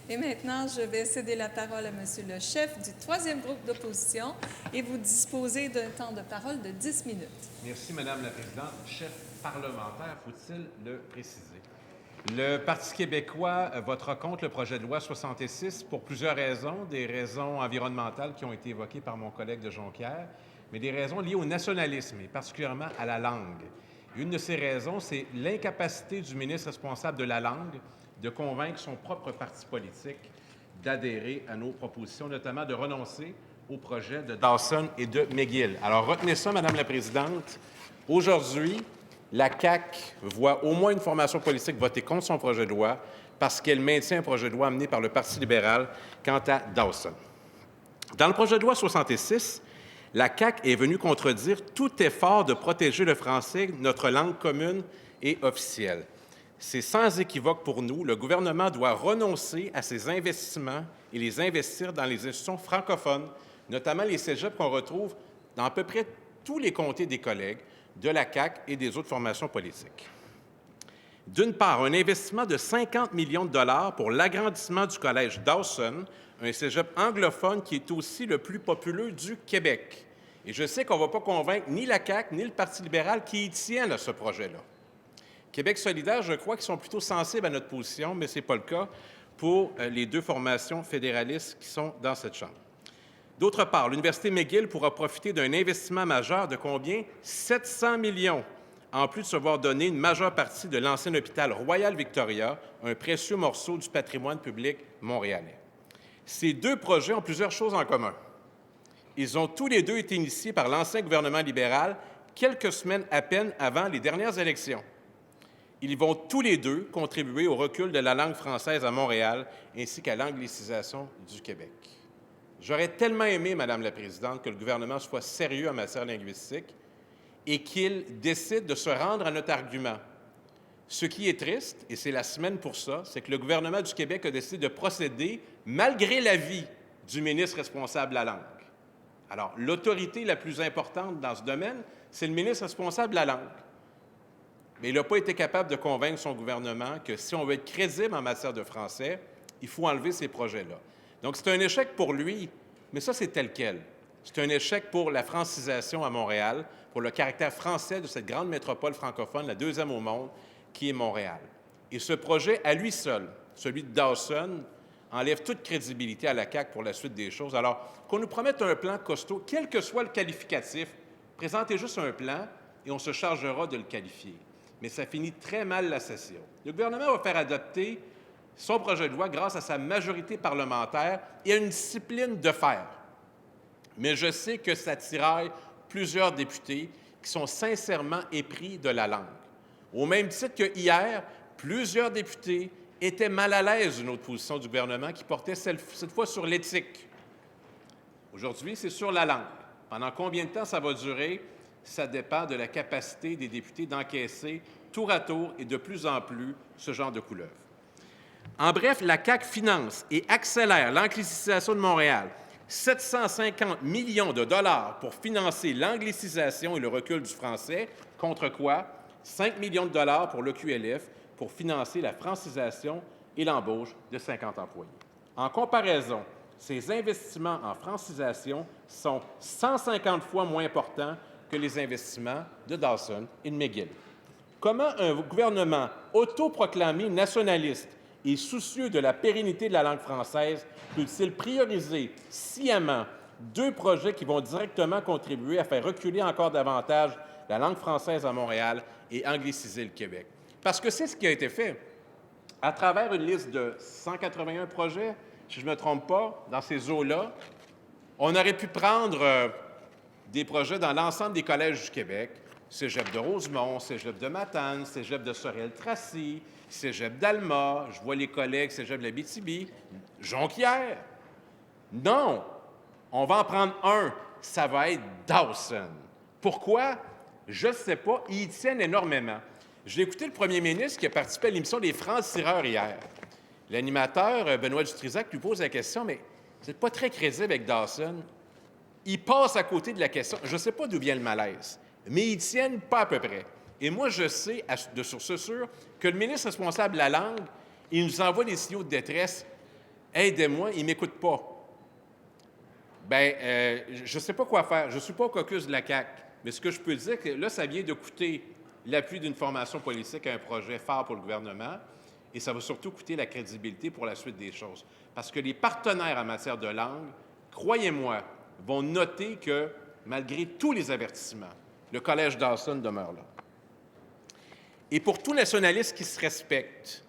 Et maintenant, je vais céder la parole à Monsieur le chef du troisième groupe d'opposition et vous disposez d'un temps de parole de 10 minutes. Merci, Madame la Présidente. Chef parlementaire, faut-il le préciser? Le Parti québécois votera contre le projet de loi 66 pour plusieurs raisons, des raisons environnementales qui ont été évoquées par mon collègue de Jonquière, mais des raisons liées au nationalisme et particulièrement à la langue. Une de ces raisons, c'est l'incapacité du ministre responsable de la langue de convaincre son propre parti politique d'adhérer à nos propositions, notamment de renoncer au projet de Dawson et de McGill. Alors, retenez ça, Madame la Présidente. Aujourd'hui, la CAQ voit au moins une formation politique voter contre son projet de loi parce qu'elle maintient un projet de loi amené par le Parti libéral quant à Dawson. Dans le projet de loi 66, la CAQ est venue contredire tout effort de protéger le français, notre langue commune et officielle. C'est sans équivoque pour nous. Le gouvernement doit renoncer à ses investissements et les investir dans les institutions francophones, notamment les cégeps qu'on retrouve dans à peu près tous les comtés des collègues de la CAQ et des autres formations politiques. D'une part, un investissement de 50 millions de dollars pour l'agrandissement du collège Dawson, un cégep anglophone qui est aussi le plus populeux du Québec. Et je sais qu'on ne va pas convaincre ni la CAQ ni le Parti libéral qui y tiennent à ce projet-là. Québec solidaire, je crois qu'ils sont plutôt sensibles à notre position, mais ce n'est pas le cas pour les deux formations fédéralistes qui sont dans cette Chambre. D'autre part, l'Université McGill pourra profiter d'un investissement majeur de combien? 700 millions, en plus de se voir donner une majeure partie de l'ancien hôpital Royal Victoria, un précieux morceau du patrimoine public montréalais. Ces deux projets ont plusieurs choses en commun. Ils ont tous les deux été initiés par l'ancien gouvernement libéral quelques semaines à peine avant les dernières élections. Ils vont tous les deux contribuer au recul de la langue française à Montréal ainsi qu'à l'anglicisation du Québec. J'aurais tellement aimé, Madame la Présidente, que le gouvernement soit sérieux en matière linguistique et qu'il décide de se rendre à notre argument. Ce qui est triste, et c'est la semaine pour ça, c'est que le gouvernement du Québec a décidé de procéder malgré l'avis du ministre responsable de la langue. Alors, l'autorité la plus importante dans ce domaine, c'est le ministre responsable de la langue. Mais il n'a pas été capable de convaincre son gouvernement que si on veut être crédible en matière de français, il faut enlever ces projets-là. Donc, c'est un échec pour lui, mais ça, c'est tel quel. C'est un échec pour la francisation à Montréal, pour le caractère français de cette grande métropole francophone, la deuxième au monde, qui est Montréal. Et ce projet, à lui seul, celui de Dawson, enlève toute crédibilité à la CAQ pour la suite des choses. Alors, qu'on nous promette un plan costaud, quel que soit le qualificatif, présentez juste un plan et on se chargera de le qualifier. Mais ça finit très mal la session. Le gouvernement va faire adopter son projet de loi grâce à sa majorité parlementaire et à une discipline de fer. Mais je sais que ça tiraille plusieurs députés qui sont sincèrement épris de la langue. Au même titre que hier, plusieurs députés étaient mal à l'aise d'une autre position du gouvernement qui portait cette fois sur l'éthique. Aujourd'hui, c'est sur la langue. Pendant combien de temps ça va durer? Ça dépend de la capacité des députés d'encaisser tour à tour et de plus en plus ce genre de couleuvre. En bref, la CAQ finance et accélère l'anglicisation de Montréal. 750 millions de dollars pour financer l'anglicisation et le recul du français, contre quoi? 5 millions de dollars pour l'EQLF pour financer la francisation et l'embauche de 50 employés. En comparaison, ces investissements en francisation sont 150 fois moins importants que les investissements de Dawson et de McGill. Comment un gouvernement autoproclamé nationaliste et soucieux de la pérennité de la langue française peut-il prioriser sciemment deux projets qui vont directement contribuer à faire reculer encore davantage la langue française à Montréal et angliciser le Québec? Parce que c'est ce qui a été fait. À travers une liste de 181 projets, si je ne me trompe pas, dans ces eaux-là, on aurait pu prendre des projets dans l'ensemble des collèges du Québec, Cégep de Rosemont, Cégep de Matane, Cégep de Sorel-Tracy, Cégep d'Alma, je vois les collègues Cégep de l'Abitibi, Jonquière. Non, on va en prendre un, ça va être Dawson. Pourquoi? Je ne sais pas, ils y tiennent énormément. J'ai écouté le premier ministre qui a participé à l'émission des Francs-tireurs hier. L'animateur, Benoît Dutrisac, lui pose la question, mais vous n'êtes pas très crédible avec Dawson. Il passe à côté de la question. Je ne sais pas d'où vient le malaise, mais ils tiennent pas à peu près. Et moi, je sais, de source sûre, que le ministre responsable de la langue, il nous envoie des signaux de détresse Aidez-moi, ils ne m'écoutent pas. Bien, je ne sais pas quoi faire. Je ne suis pas au caucus de la CAQ, mais ce que je peux dire, c'est que là, ça vient de coûter l'appui d'une formation politique à un projet phare pour le gouvernement, et ça va surtout coûter la crédibilité pour la suite des choses. Parce que les partenaires en matière de langue, croyez-moi, vont noter que, malgré tous les avertissements, le Collège Dawson demeure là. Et pour tout nationaliste qui se respecte,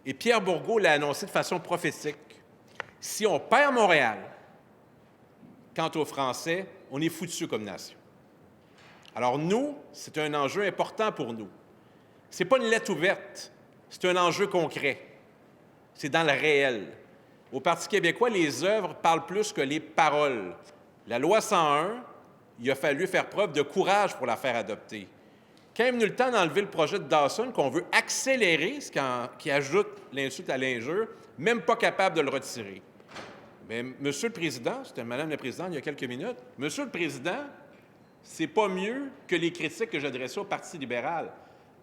et Pierre Bourgault l'a annoncé de façon prophétique, si on perd Montréal, quant aux Français, on est foutus comme nation. Alors nous, c'est un enjeu important pour nous. Ce n'est pas une lettre ouverte, c'est un enjeu concret. C'est dans le réel. Au Parti québécois, les œuvres parlent plus que les paroles. La loi 101, il a fallu faire preuve de courage pour la faire adopter. Quand est venu le temps d'enlever le projet de Dawson, qu'on veut accélérer, ce qui ajoute l'insulte à l'injure, même pas capable de le retirer. Mais, Monsieur le Président, c'était Madame la Présidente il y a quelques minutes, Monsieur le Président, c'est pas mieux que les critiques que j'adressais au Parti libéral.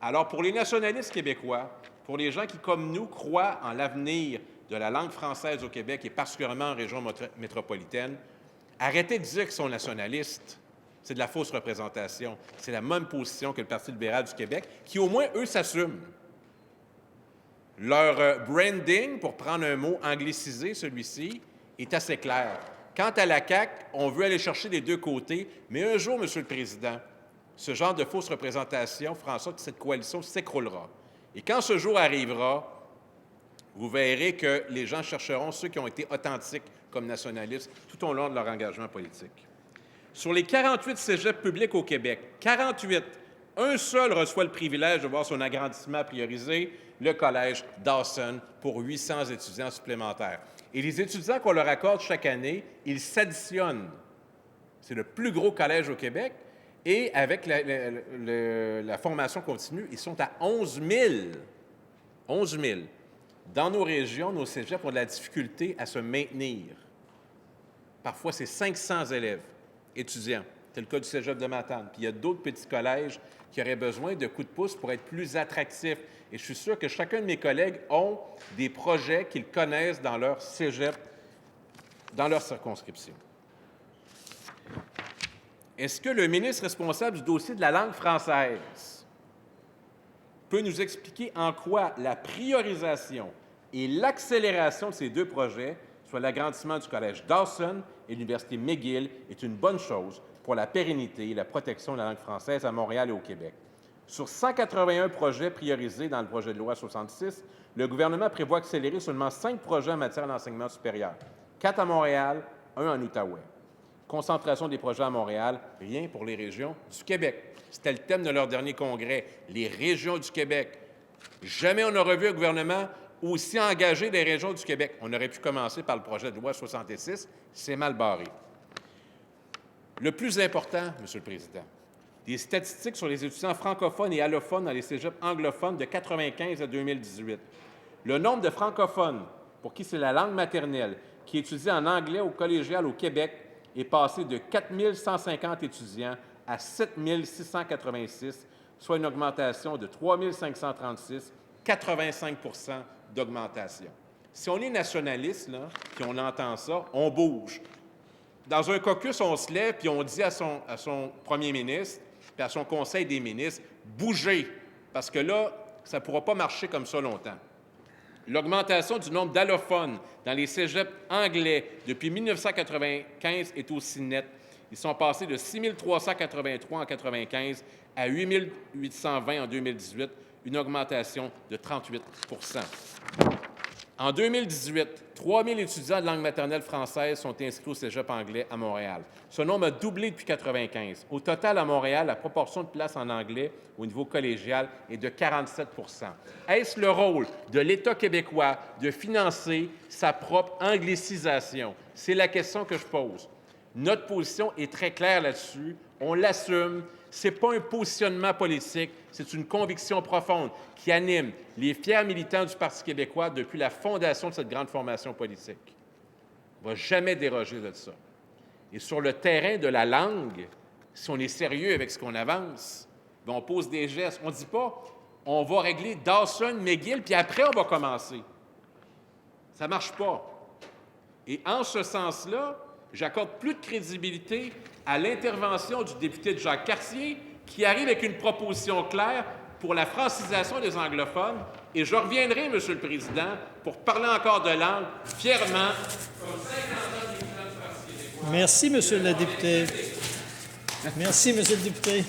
Alors, pour les nationalistes québécois, pour les gens qui, comme nous, croient en l'avenir de la langue française au Québec et particulièrement en région métropolitaine, arrêtez de dire qu'ils sont nationalistes. C'est de la fausse représentation. C'est la même position que le Parti libéral du Québec, qui au moins, eux, s'assument. Leur branding, pour prendre un mot anglicisé, celui-ci, est assez clair. Quant à la CAQ, on veut aller chercher des deux côtés, mais un jour, Monsieur le Président, ce genre de fausse représentation fera en sorte que cette coalition s'écroulera. Et quand ce jour arrivera, vous verrez que les gens chercheront ceux qui ont été authentiques comme nationalistes tout au long de leur engagement politique. Sur les 48 cégeps publics au Québec, 48, un seul reçoit le privilège de voir son agrandissement priorisé, le Collège Dawson, pour 800 étudiants supplémentaires. Et les étudiants qu'on leur accorde chaque année, ils s'additionnent. C'est le plus gros collège au Québec. Et avec la formation continue, ils sont à 11 000. 11 000. Dans nos régions, nos cégeps ont de la difficulté à se maintenir. Parfois, c'est 500 élèves, étudiants. C'est le cas du cégep de Matane. Puis il y a d'autres petits collèges qui auraient besoin de coups de pouce pour être plus attractifs. Et je suis sûr que chacun de mes collègues ont des projets qu'ils connaissent dans leur cégep, dans leur circonscription. Est-ce que le ministre responsable du dossier de la langue française peut nous expliquer en quoi la priorisation et l'accélération de ces deux projets, soit l'agrandissement du Collège Dawson et l'Université McGill, est une bonne chose pour la pérennité et la protection de la langue française à Montréal et au Québec? Sur 181 projets priorisés dans le projet de loi 66, le gouvernement prévoit accélérer seulement 5 projets en matière d'enseignement supérieur, 4 à Montréal, 1 en Outaouais. Concentration des projets à Montréal, rien pour les régions du Québec. C'était le thème de leur dernier congrès, les régions du Québec. Jamais on n'aurait vu un gouvernement aussi engagé des régions du Québec. On aurait pu commencer par le projet de loi 66, c'est mal barré. Le plus important, Monsieur le Président, des statistiques sur les étudiants francophones et allophones dans les cégeps anglophones de 1995 à 2018. Le nombre de francophones, pour qui c'est la langue maternelle, qui étudient en anglais au collégial au Québec, est passé de 4 150 étudiants à 7 686, soit une augmentation de 3 536, 85 d'augmentation. Si on est nationaliste, là, puis on entend ça, on bouge. Dans un caucus, on se lève puis on dit à son premier ministre puis à son conseil des ministres, bougez, parce que là, ça ne pourra pas marcher comme ça longtemps. L'augmentation du nombre d'allophones dans les cégeps anglais depuis 1995 est aussi nette. Ils sont passés de 6 383 en 1995 à 8 820 en 2018, une augmentation de 38 En 2018, 3 000 étudiants de langue maternelle française sont inscrits au cégep anglais à Montréal. Ce nombre a doublé depuis 1995. Au total, à Montréal, la proportion de places en anglais au niveau collégial est de 47 Est-ce le rôle de l'État québécois de financer sa propre anglicisation? C'est la question que je pose. Notre position est très claire là-dessus. On l'assume. Ce n'est pas un positionnement politique, c'est une conviction profonde qui anime les fiers militants du Parti québécois depuis la fondation de cette grande formation politique. On ne va jamais déroger de ça. Et sur le terrain de la langue, si on est sérieux avec ce qu'on avance, bien, on pose des gestes. On ne dit pas on va régler Dawson, McGill, puis après on va commencer. Ça ne marche pas. Et en ce sens-là, j'accorde plus de crédibilité à l'intervention du député de Jacques Cartier, qui arrive avec une proposition claire pour la francisation des anglophones. Et je reviendrai, Monsieur le Président, pour parler encore de langue, fièrement, comme 50 ans d'étudiant du Parti québécois. Merci, Monsieur le député. Merci, Monsieur le député.